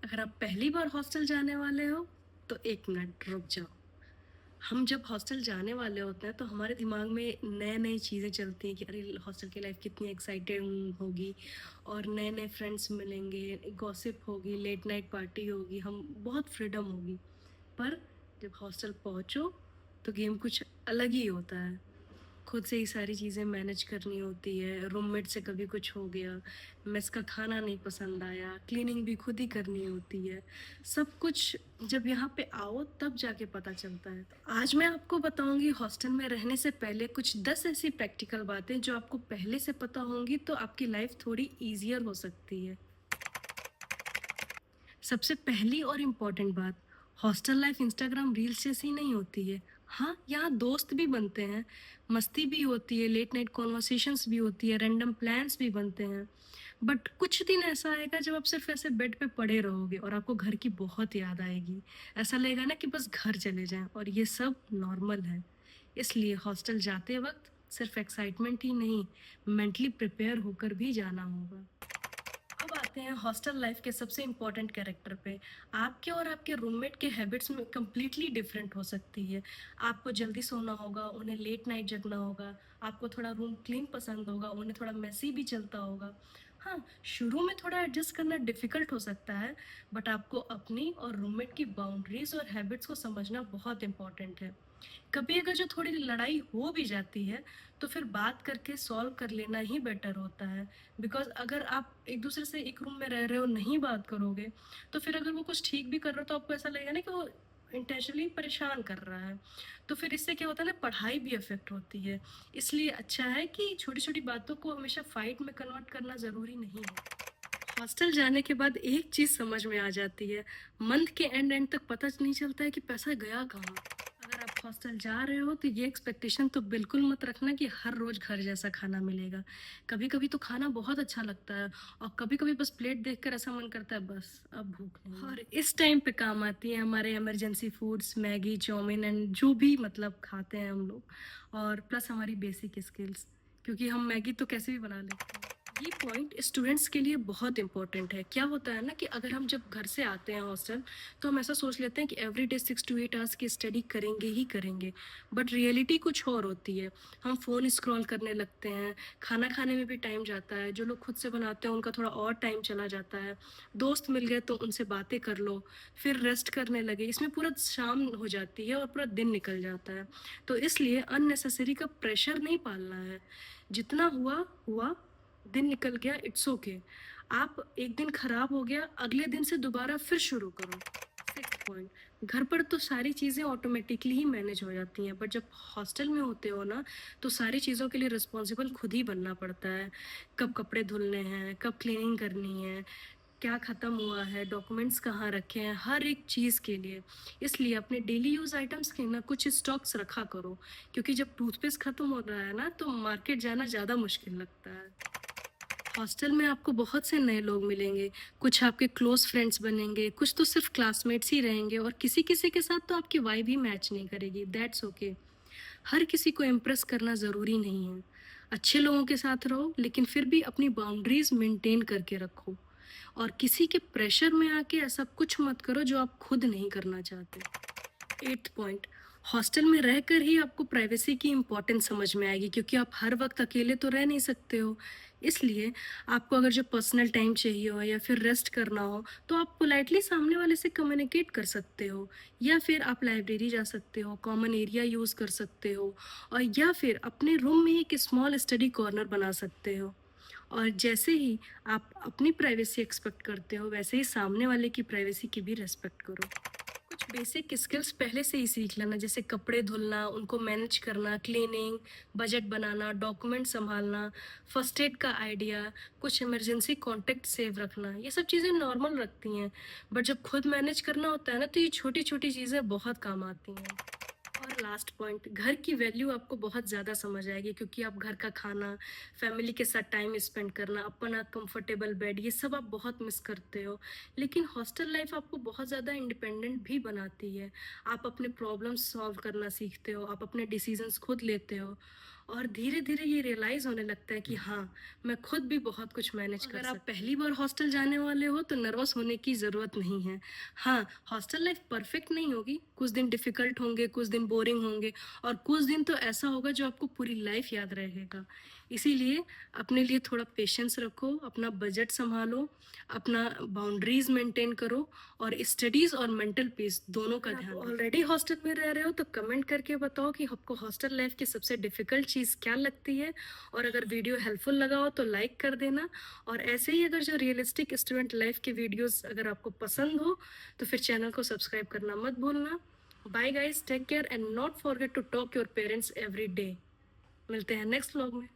अगर आप पहली बार हॉस्टल जाने वाले हो तो 1 मिनट रुक जाओ। हम जब हॉस्टल जाने वाले होते हैं तो हमारे दिमाग में नए-नए चीज़ें चलती हैं कि अरे! हॉस्टल की लाइफ़ कितनी एक्साइटिंग होगी और नए-नए फ्रेंड्स मिलेंगे, गॉसिप होगी, लेट नाइट पार्टी होगी, हम बहुत फ्रीडम होगी। पर जब हॉस्टल पहुँचो तो गेम कुछ अलग ही होता है। खुद से ही सारी चीज़ें मैनेज करनी होती है, रूममेट से कभी कुछ हो गया, मेस का खाना नहीं पसंद आया, क्लीनिंग भी खुद ही करनी होती है। सब कुछ जब यहाँ पे आओ तब जाके पता चलता है। तो आज मैं आपको बताऊँगी हॉस्टल में रहने से पहले कुछ 10 ऐसी प्रैक्टिकल बातें जो आपको पहले से पता होंगी तो आपकी लाइफ़ थोड़ी ईज़ियर हो सकती है। सबसे पहली और इम्पोर्टेंट बात, हॉस्टल लाइफ इंस्टाग्राम रील्स जैसी नहीं होती है। हाँ, यहाँ दोस्त भी बनते हैं, मस्ती भी होती है, लेट नाइट कॉन्वर्सेशंस भी होती है, रैंडम प्लान्स भी बनते हैं। बट कुछ दिन ऐसा आएगा जब आप सिर्फ ऐसे बेड पे पड़े रहोगे और आपको घर की बहुत याद आएगी। ऐसा लगेगा ना कि बस घर चले जाएँ और ये सब नॉर्मल है। इसलिए हॉस्टल जाते वक़्त सिर्फ एक्साइटमेंट ही नहीं, मेंटली प्रिपेयर होकर भी जाना होगा। अब आते हैं हॉस्टल लाइफ के सबसे इम्पोर्टेंट कैरेक्टर पे। आपके और आपके रूममेट के हैबिट्स में कंप्लीटली डिफरेंट हो सकती है। आपको जल्दी सोना होगा, उन्हें लेट नाइट जगना होगा, आपको थोड़ा रूम क्लीन पसंद होगा, उन्हें थोड़ा मेसी भी चलता होगा। हाँ, शुरू में थोड़ा एडजस्ट करना डिफ़िकल्ट हो सकता है, बट आपको अपनी और रूममेट की बाउंड्रीज़ और हैबिट्स को समझना बहुत इम्पोर्टेंट है। कभी अगर जो थोड़ी लड़ाई हो भी जाती है, तो फिर बात करके सॉल्व कर लेना ही बेटर होता है। बिकॉज़ अगर आप एक दूसरे से एक रूम में रह रहे हो, नहीं बात करोगे, तो फिर अगर वो कुछ ठीक भी कर रहा हो तो आपको ऐसा लगेगा ना कि वो इंटेंशनली परेशान कर रहा है। तो फिर इससे क्या होता है ना, पढ़ाई भी अफ़ेक्ट होती है। इसलिए अच्छा है कि छोटी-छोटी बातों को हमेशा फाइट में कन्वर्ट करना ज़रूरी नहीं है। हॉस्टल जाने के बाद एक चीज़ समझ में आ जाती है, मंथ के एंड तक पता नहीं चलता है कि पैसा गया कहाँ। अगर आप हॉस्टल जा रहे हो तो ये एक्सपेक्टेशन तो बिल्कुल मत रखना कि हर रोज़ घर जैसा खाना मिलेगा। कभी-कभी तो खाना बहुत अच्छा लगता है और कभी-कभी बस प्लेट देखकर ऐसा मन करता है बस अब भूख नहीं है। और इस टाइम पे काम आती है हमारे emergency foods, Maggi, chowmein and जो भी मतलब खाते हैं हम लोग, और प्लस हमारी बेसिक स्किल्स, क्योंकि हम मैगी तो कैसे भी बना लेते हैं। ये पॉइंट स्टूडेंट्स के लिए बहुत इंपॉर्टेंट है। क्या होता है ना कि अगर हम जब घर से आते हैं हॉस्टल, तो हम ऐसा सोच लेते हैं कि एवरीडे 6 टू 8 आवर्स की स्टडी करेंगे ही करेंगे। बट रियलिटी कुछ और होती है। हम फ़ोन स्क्रॉल करने लगते हैं, खाना खाने में भी टाइम जाता है, जो लोग खुद से बनाते हैं उनका थोड़ा और टाइम चला जाता है। दोस्त मिल गए तो उनसे बातें कर लो, फिर रेस्ट करने लगे, इसमें पूरा शाम हो जाती है और पूरा दिन निकल जाता है। तो इसलिए अननेसेसरी का प्रेशर नहीं पालना है। जितना हुआ, हुआ, दिन निकल गया, इट्स ओके। आप एक दिन खराब हो गया, अगले दिन से दोबारा फिर शुरू करो। सिक्स्थ पॉइंट, घर पर तो सारी चीज़ें ऑटोमेटिकली ही मैनेज हो जाती हैं, बट जब हॉस्टल में होते हो ना, तो सारी चीज़ों के लिए रिस्पॉन्सिबल खुद ही बनना पड़ता है। कब कपड़े धुलने हैं, कब क्लीनिंग करनी है, क्या ख़त्म हुआ है, डॉक्यूमेंट्स कहाँ रखे हैं, हर एक चीज़ के लिए। इसलिए अपने डेली यूज़ आइटम्स के ना कुछ स्टॉक्स रखा करो, क्योंकि जब टूथपेस्ट खत्म हो रहा है ना, तो मार्केट जाना ज़्यादा मुश्किल लगता है। हॉस्टल में आपको बहुत से नए लोग मिलेंगे, कुछ आपके क्लोज़ फ्रेंड्स बनेंगे, कुछ तो सिर्फ़ क्लासमेट्स ही रहेंगे और किसी-किसी के साथ तो आपकी वाइब ही मैच नहीं करेगी, दैट्स ओके। हर किसी को इम्प्रेस करना ज़रूरी नहीं है। अच्छे लोगों के साथ रहो, लेकिन फिर भी अपनी बाउंड्रीज़ मेंटेन करके रखो और किसी के प्रेशर में आके ऐसा कुछ मत करो जो आप खुद नहीं करना चाहते। 8th पॉइंट, हॉस्टल में रहकर ही आपको प्राइवेसी की इम्पोर्टेंस समझ में आएगी, क्योंकि आप हर वक्त अकेले तो रह नहीं सकते हो। इसलिए आपको अगर जो पर्सनल टाइम चाहिए हो या फिर रेस्ट करना हो, तो आप पोलाइटली सामने वाले से कम्युनिकेट कर सकते हो, या फिर आप लाइब्रेरी जा सकते हो, कॉमन एरिया यूज़ कर सकते हो, और या फिर अपने रूम में एक स्मॉल स्टडी कॉर्नर बना सकते हो। और जैसे ही आप अपनी प्राइवेसी एक्सपेक्ट करते हो, वैसे ही सामने वाले की प्राइवेसी की भी रिस्पेक्ट करो। कुछ बेसिक स्किल्स पहले से ही सीख लेना, जैसे कपड़े धुलना, उनको मैनेज करना, क्लीनिंग, बजट बनाना, डॉक्यूमेंट सँभालना, फर्स्ट एड का आइडिया, कुछ इमरजेंसी कॉन्टैक्ट सेव रखना, ये सब चीज़ें नॉर्मल रखती हैं। बट जब खुद मैनेज करना होता है ना, तो ये छोटी-छोटी चीज़ें बहुत काम आती हैं। और लास्ट पॉइंट, घर की वैल्यू आपको बहुत ज़्यादा समझ आएगी, क्योंकि आप घर का खाना, फैमिली के साथ टाइम स्पेंड करना, अपना कंफर्टेबल बेड, ये सब आप बहुत मिस करते हो। लेकिन हॉस्टल लाइफ आपको बहुत ज़्यादा इंडिपेंडेंट भी बनाती है। आप अपने प्रॉब्लम्स सॉल्व करना सीखते हो, आप अपने डिसीजंस खुद लेते हो और धीरे-धीरे ये रियलाइज़ होने लगता है कि हाँ, मैं खुद भी बहुत कुछ मैनेज कर सकती हूँ। अगर आप पहली बार हॉस्टल जाने वाले हो तो नर्वस होने की ज़रूरत नहीं है। हाँ, हॉस्टल लाइफ़ परफेक्ट नहीं होगी, कुछ दिन डिफ़िकल्ट होंगे, कुछ दिन बोरिंग होंगे और कुछ दिन तो ऐसा होगा जो आपको पूरी लाइफ़ याद रहेगा। इसीलिए अपने लिए थोड़ा पेशेंस रखो, अपना बजट सँभालो, अपना बाउंड्रीज़ मेंटेन करो और स्टडीज़ और मेंटल पीस दोनों का ध्यान रखो। ऑलरेडी हॉस्टल में रह रहे हो तो कमेंट करके बताओ कि आपको हॉस्टल लाइफ की सबसे डिफ़िकल्ट चीज़ क्या लगती है और अगर वीडियो हेल्पफुल लगा हो तो लाइक कर देना और ऐसे ही अगर जो रियलिस्टिक स्टूडेंट लाइफ के वीडियोस अगर आपको पसंद हो तो फिर चैनल को सब्सक्राइब करना मत भूलना। Bye guys, take care and not forget to talk your parents every day. मिलते हैं नेक्स्ट व्लॉग में।